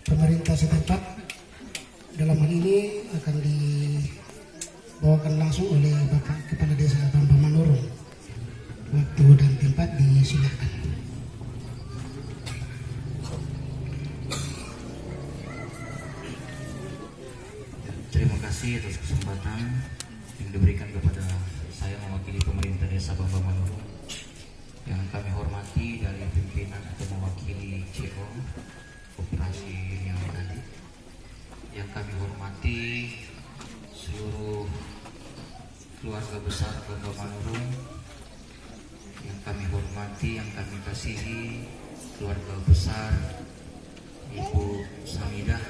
pemerintah setempat. Dalam hal ini akan dibawakan langsung oleh Bapak Kepala Desa Bambang Manurung. Waktu dan tempat disilakan. Terima kasih atas kesempatan yang diberikan kepada saya mewakili pemerintah Desa Bambang Manurung. Yang kami hormati dari pimpinan atau mewakili CO Koperasi yang tadi. Yang kami hormati seluruh keluarga besar Bambang Manurung. Yang kami hormati, yang kami kasihi keluarga besar Ibu Samidah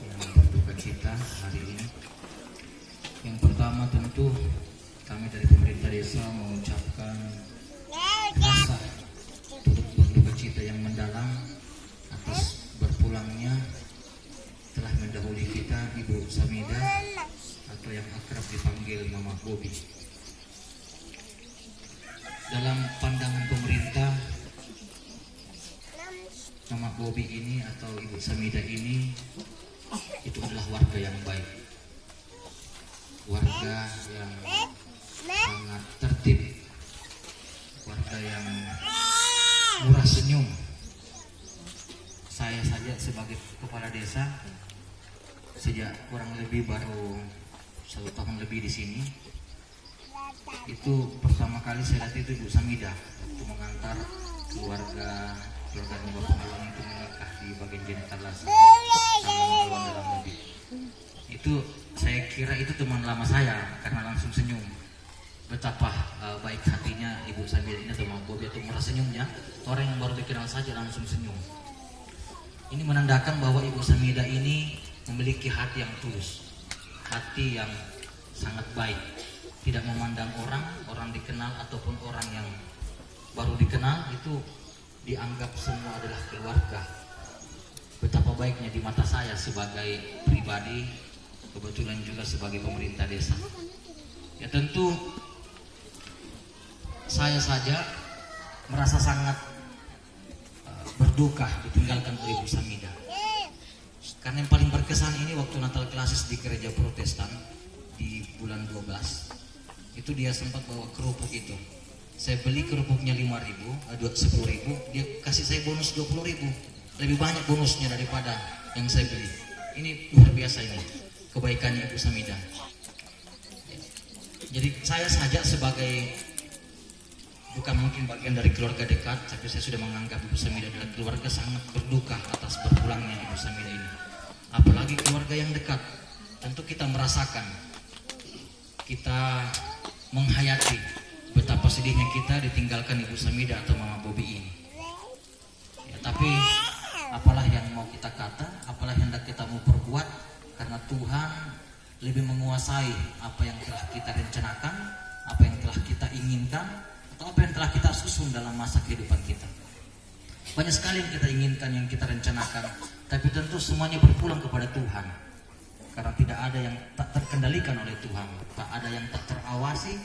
yang berduka cita hari ini. Yang pertama tentu kami dari pemerintah desa mengucapkan rasa turut berduka cita yang mendalam atas berpulangnya telah mendahului kita Ibu Samidah atau yang akrab dipanggil Mama Bobi. Dalam pandangan pemerintah, Mama Bobi ini atau Ibu Samidah ini itu adalah warga yang baik, warga yang sangat tertib, warga yang murah senyum. Saya saja sebagai kepala desa sejak kurang lebih baru 1 tahun lebih di sini, itu pertama kali saya lihat itu Ibu Samidah untuk mengantar keluarga Bapak Malon itu menikah di bagian Jenetar Lasa sama dalam mobil. Itu saya kira itu teman lama saya karena langsung senyum. Betapa baik hatinya Ibu Samidah ini atau Mama Bobi atau murah senyumnya, orang yang baru dikenal saja langsung senyum. Ini menandakan bahwa Ibu Samidah ini memiliki hati yang tulus, hati yang sangat baik, tidak memandang orang dikenal ataupun orang yang baru dikenal itu dianggap semua adalah keluarga. Betapa baiknya di mata saya sebagai pribadi, kebetulan juga sebagai pemerintah desa. Ya tentu saya saja merasa sangat berduka ditinggalkan oleh Ibu Samidah. Karena yang paling berkesan ini waktu Natal Klasis di gereja Protestan di bulan 12, itu dia sempat bawa kerupuk itu. Saya beli kerupuknya 10.000, dia kasih saya bonus 20.000. Lebih banyak bonusnya daripada yang saya beli. Ini luar biasa ini kebaikannya Ibu Samidah. Jadi saya saja sebagai bukan mungkin bagian dari keluarga dekat, tapi saya sudah menganggap Ibu Samidah adalah keluarga sangat berduka atas berpulangnya Ibu Samidah ini. Apalagi keluarga yang dekat, tentu kita merasakan, kita menghayati betapa sedihnya kita ditinggalkan Ibu Samidah atau Mama Bobi ini. Ya, tapi apalah yang mau kita kata, apalah yang hendak kita mau perbuat, karena Tuhan lebih menguasai apa yang telah kita rencanakan, apa yang telah kita inginkan, atau apa yang telah kita susun dalam masa kehidupan kita. Banyak sekali yang kita inginkan, yang kita rencanakan, tapi tentu semuanya berpulang kepada Tuhan. Karena tidak ada yang tak terkendalikan oleh Tuhan, tak ada yang tak terawasi.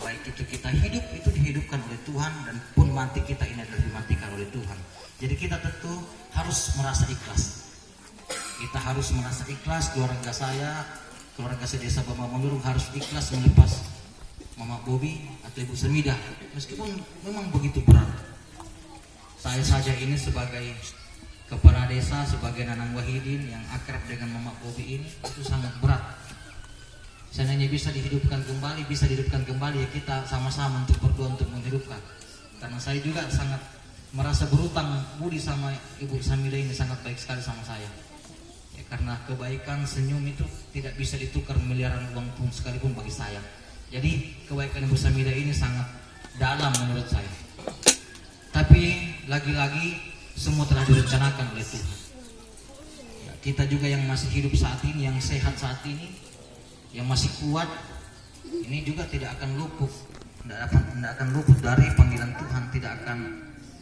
Baik itu kita hidup, itu dihidupkan oleh Tuhan, dan pun mati kita ini adalah dimatikan oleh Tuhan. Jadi kita tentu harus merasa ikhlas. Kita harus merasa ikhlas, keluarga saya, keluarga sedesa Bambang Manurung harus ikhlas melepas Mama Bobi atau Ibu Samidah, meskipun memang begitu berat. Saya saja ini sebagai kepala desa, sebagai Nanang Wahidin yang akrab dengan Mama Bobi ini, itu sangat berat. Seandainya bisa dihidupkan kembali, ya kita sama-sama untuk berdoa untuk menghidupkan. Karena saya juga sangat merasa berutang budi sama Ibu Samidah ini, sangat baik sekali sama saya. Ya, karena kebaikan senyum itu tidak bisa ditukar miliaran uang pun sekalipun bagi saya. Jadi kebaikan Ibu Samidah ini sangat dalam menurut saya. Tapi lagi-lagi semua telah direncanakan oleh Tuhan. Ya, kita juga yang masih hidup saat ini, yang sehat saat ini, yang masih kuat, ini juga tidak akan luput, tidak akan luput dari panggilan Tuhan, tidak akan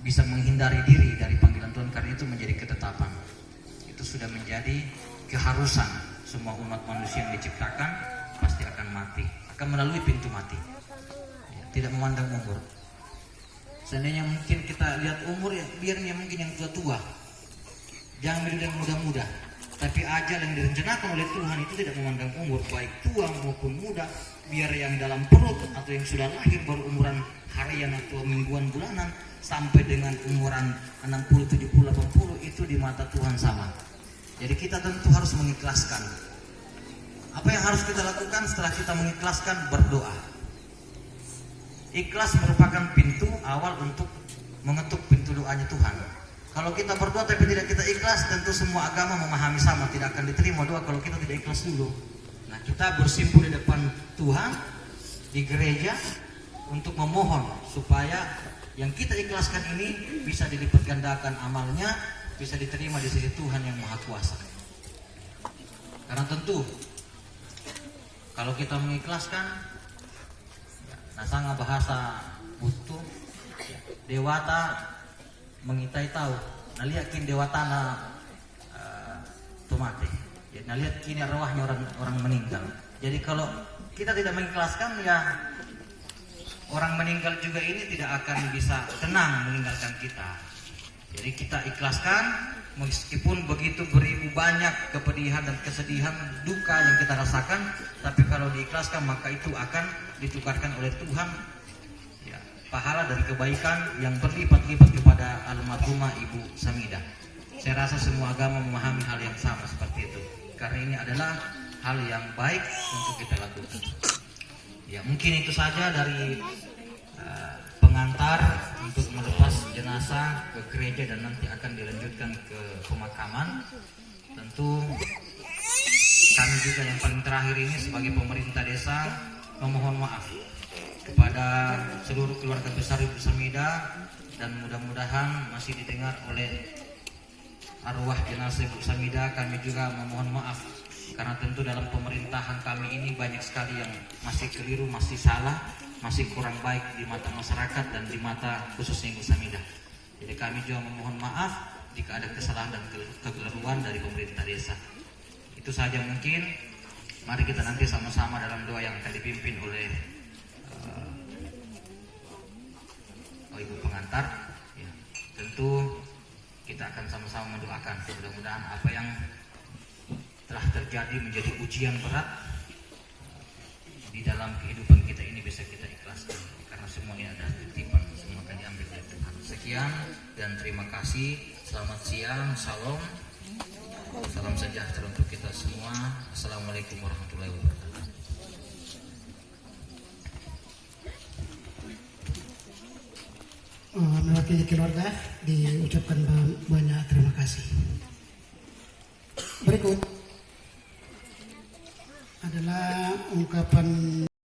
bisa menghindari diri dari panggilan Tuhan, karena itu menjadi ketetapan. Itu sudah menjadi keharusan. Semua umat manusia yang diciptakan pasti akan mati, akan melalui pintu mati. Ya, tidak memandang umur. Seandainya mungkin kita lihat umur, ya biarnya mungkin yang tua-tua, Jangan menjadi yang muda-muda, tapi ajal yang direncanakan oleh Tuhan itu tidak memandang umur, baik tua maupun muda, biar yang dalam perut atau yang sudah lahir baru umuran harian atau mingguan bulanan sampai dengan umuran 60, 70, 80 itu di mata Tuhan sama. Jadi kita tentu harus mengikhlaskan. Apa yang harus kita lakukan setelah kita mengikhlaskan? Berdoa. Ikhlas merupakan pintu awal untuk mengetuk pintu doanya Tuhan. Kalau kita berdoa tapi tidak kita ikhlas, tentu semua agama memahami sama, tidak akan diterima doa kalau kita tidak ikhlas dulu. Nah, kita bersimpuh di depan Tuhan di gereja untuk memohon supaya yang kita ikhlaskan ini bisa dilipat gandakan amalnya, bisa diterima di sisi Tuhan yang Maha Kuasa. Karena tentu kalau kita mengikhlaskan, nah sangat bahasa butuh dewata mengitai tahu, nah lihat kini dewata na tomate, ya, nah lihat kini arwahnya orang meninggal. Jadi kalau kita tidak mengikhlaskan, ya orang meninggal juga ini tidak akan bisa tenang meninggalkan kita. Jadi kita ikhlaskan, meskipun begitu beribu banyak kepedihan dan kesedihan, duka yang kita rasakan, tapi kalau diikhlaskan maka itu akan ditukarkan oleh Tuhan, ya, pahala dari kebaikan yang berlipat-lipat kepada almarhumah Ibu Samidah. Saya rasa semua agama memahami hal yang sama seperti itu, karena ini adalah hal yang baik untuk kita lakukan. Ya, mungkin itu saja dari pengantar untuk melepas jenazah ke gereja dan nanti akan dilanjutkan ke pemakaman. Tentu kami juga yang paling terakhir ini sebagai pemerintah desa memohon maaf kepada seluruh keluarga besar Ibu Samidah, dan mudah-mudahan masih didengar oleh arwah jenazah Ibu Samidah. Kami juga memohon maaf karena tentu dalam pemerintahan kami ini banyak sekali yang masih keliru, masih salah, masih kurang baik di mata masyarakat dan di mata khususnya Ibu Samidah. Jadi kami juga memohon maaf jika ada kesalahan dan kekeliruan dari pemerintah desa. Itu saja mungkin. Mari kita nanti sama-sama dalam doa yang akan dipimpin oleh Ibu pengantar. Ya, tentu kita akan sama-sama mendoakan. Mudah-mudahan apa yang telah terjadi menjadi ujian berat di dalam kehidupan kita ini bisa kita ikhlaskan, karena semua ini adalah titipan, semua akan diambil oleh Tuhan. Sekian dan terima kasih. Selamat siang, salam sejahtera untuk kita semua. Assalamualaikum warahmatullahi wabarakatuh. Mewakili keluarga diucapkan banyak terima kasih. Berikut adalah ungkapan